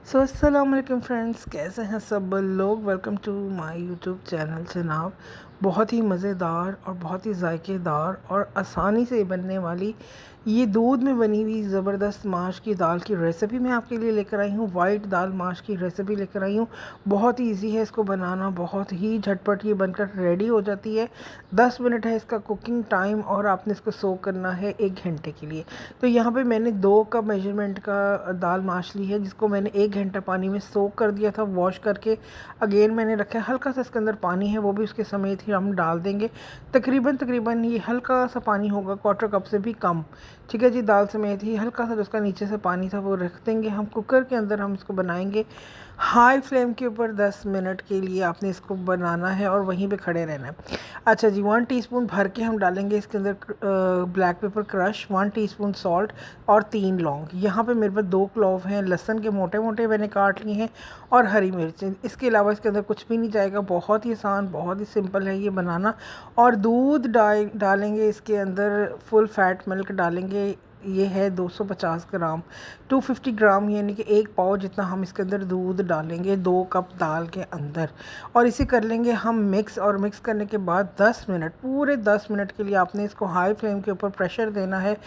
सो अस्सलाम वालेकुम फ्रेंड्स, कैसे हैं सब लोग। Welcome to my YouTube channel जनाब। बहुत ही मज़ेदार और बहुत ही जायकेदार और आसानी से बनने वाली ये दूध में बनी हुई ज़बरदस्त माश की दाल की रेसिपी मैं आपके लिए लेकर आई हूँ। वाइट दाल माश की रेसिपी लेकर आई हूँ। बहुत ही इजी है इसको बनाना, बहुत ही झटपट ये बनकर रेडी हो जाती है। 10 मिनट है इसका कुकिंग टाइम और आपने इसको सोक करना है 1 घंटे के लिए। तो यहाँ पे मैंने 2 कप मेजरमेंट का दाल माश ली है, जिसको मैंने 1 घंटा पानी में सोक कर दिया था, वॉश करके। अगेन मैंने रखा है, हल्का सा इसके अंदर पानी है, वो भी उसके समेत ही हम डाल देंगे। तकरीबन ये हल्का सा पानी होगा, 1/4 कप से भी कम। ठीक है जी, दाल समेत ही हल्का सा जो उसका नीचे से पानी था वो रख देंगे हम कुकर के अंदर। हम इसको बनाएंगे हाई फ्लेम के ऊपर। 10 मिनट के लिए आपने इसको बनाना है और वहीं पे खड़े रहना है। अच्छा जी, 1 टीस्पून भर के हम डालेंगे इसके अंदर black pepper crush, 1 teaspoon salt और 3 लौंग। यहाँ पे मेरे पास 2 क्लोव हैं, लहसुन के मोटे मोटे मैंने काट लिए हैं, और हरी मिर्चें। इसके अलावा इसके अंदर कुछ भी नहीं जाएगा। बहुत ही आसान, बहुत ही सिंपल है ये बनाना। और दूध डालेंगे इसके अंदर, फुल फैट मिल्क डालेंगे। ये है 250 ग्राम, 250 ग्राम, यानी कि 1 पाव जितना हम इसके अंदर दूध डालेंगे 2 कप दाल के अंदर। और इसे कर लेंगे हम मिक्स। और मिक्स करने के बाद 10 मिनट, पूरे 10 मिनट के लिए आपने इसको हाई फ्लेम के ऊपर प्रेशर देना है।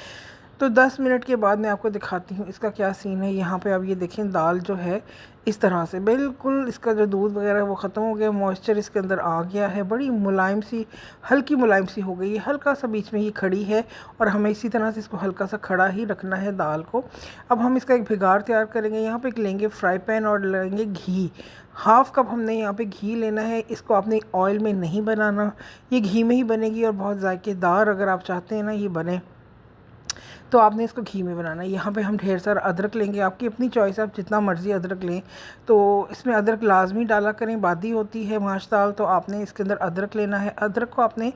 तो 10 मिनट के बाद मैं आपको दिखाती हूँ इसका क्या सीन है। यहाँ पे अब ये देखें, दाल जो है इस तरह से बिल्कुल, इसका जो दूध वगैरह है वो ख़त्म हो गया, मॉइस्चर इसके अंदर आ गया है, बड़ी मुलायम सी, हल्की मुलायम सी हो गई है। हल्का सा बीच में ये खड़ी है और हमें इसी तरह से इसको हल्का सा खड़ा ही रखना है दाल को। अब हम इसका एक भिगार तैयार करेंगे। यहाँ पे एक लेंगे फ्राई पैन और लेंगे घी। 1/2 कप हमने यहाँ पे घी लेना है। इसको आपने ऑयल में नहीं बनाना, ये घी में ही बनेगी और बहुत जायकेदार अगर आप चाहते हैं ना ये बने, तो आपने इसको घी में बनाना है। यहाँ पे हम ढेर सारा अदरक लेंगे, आपकी अपनी चॉइस, आप जितना मर्ज़ी अदरक लें। तो इसमें अदरक लाजमी डाला करें, बादी होती है माश दाल, तो आपने इसके अंदर अदरक लेना है। अदरक को आपने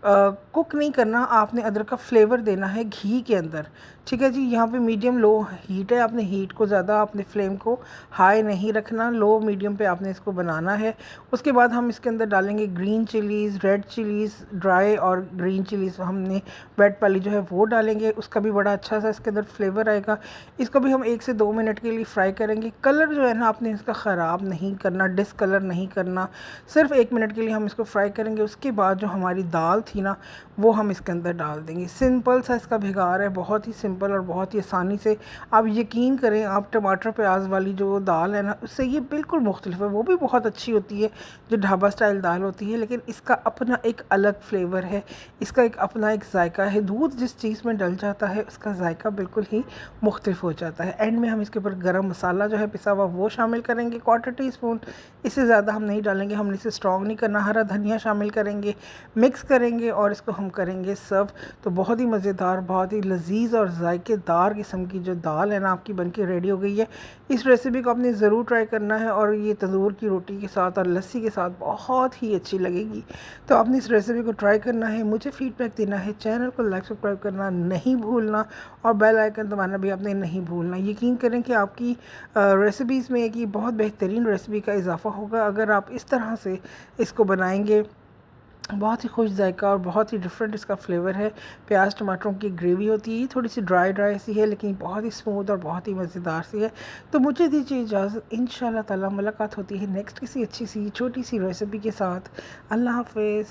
कुक नहीं करना, आपने अदरक का फ्लेवर देना है घी के अंदर। ठीक है जी, यहाँ पे मीडियम लो हीट है, आपने हीट को ज़्यादा, आपने फ्लेम को हाई नहीं रखना, लो मीडियम पे आपने इसको बनाना है। उसके बाद हम इसके अंदर डालेंगे green chillies, red chillies dry, और ग्रीन चिलीज़ हमने वेट वाली जो है वो डालेंगे, उसका भी बड़ा अच्छा सा इसके अंदर फ्लेवर आएगा। इसको भी हम 1 से 2 मिनट के लिए फ्राई करेंगे। कलर जो है ना आपने इसका ख़राब नहीं करना, डिसकलर नहीं करना, सिर्फ 1 मिनट के लिए हम इसको फ्राई करेंगे। उसके बाद जो हमारी दाल थी ना वो हम इसके अंदर डाल देंगे। सिंपल सा इसका भिगार है, बहुत ही सिंपल और बहुत ही आसानी से। आप यकीन करें, आप टमाटर प्याज वाली जो दाल है ना उससे ये बिल्कुल मुख्तलिफ है। वो भी बहुत अच्छी होती है जो ढाबा स्टाइल दाल होती है, लेकिन इसका अपना एक अलग फ्लेवर है, इसका एक अपना एक जायका है। दूध जिस चीज़ में डल जाता है उसका जायका बिल्कुल ही मुख्तलिफ हो जाता है। एंड में हम इसके ऊपर गरम मसाला जो है पिसा हुआ वो शामिल करेंगे, 1/4 टीस्पून, इससे ज़्यादा हम नहीं डालेंगे, हमने इसे स्ट्रॉन्ग नहीं करना। हरा धनिया शामिल करेंगे, मिक्स करेंगे और इसको हम करेंगे सर्व। तो बहुत ही मज़ेदार, बहुत ही लजीज और जायकेदार किस्म की जो दाल है ना आपकी बनके रेडी हो गई है। इस रेसिपी को आपने ज़रूर ट्राई करना है और ये तंदूर की रोटी के साथ और लस्सी के साथ बहुत ही अच्छी लगेगी। तो आपने इस रेसिपी को ट्राई करना है, मुझे फीडबैक देना है, चैनल को लाइक सब्सक्राइब करना नहीं भूलना और बेल आइकन दबाना भी आपने नहीं भूलना। यकीन करें कि आपकी रेसिपीज़ में एक ये बहुत बेहतरीन रेसिपी का इजाफा होगा अगर आप इस तरह से इसको बनाएंगे। बहुत ही खुश जायका और बहुत ही डिफरेंट इसका फ्लेवर है। प्याज टमाटरों की ग्रेवी होती है, ये थोड़ी सी ड्राई सी है, लेकिन बहुत ही स्मूथ और बहुत ही मज़ेदार सी है। तो मुझे दीजिए इजाज़त, इंशाल्लाह ताला मुलाकात होती है नेक्स्ट किसी अच्छी सी छोटी सी रेसिपी के साथ। अल्लाह हाफ़िज़।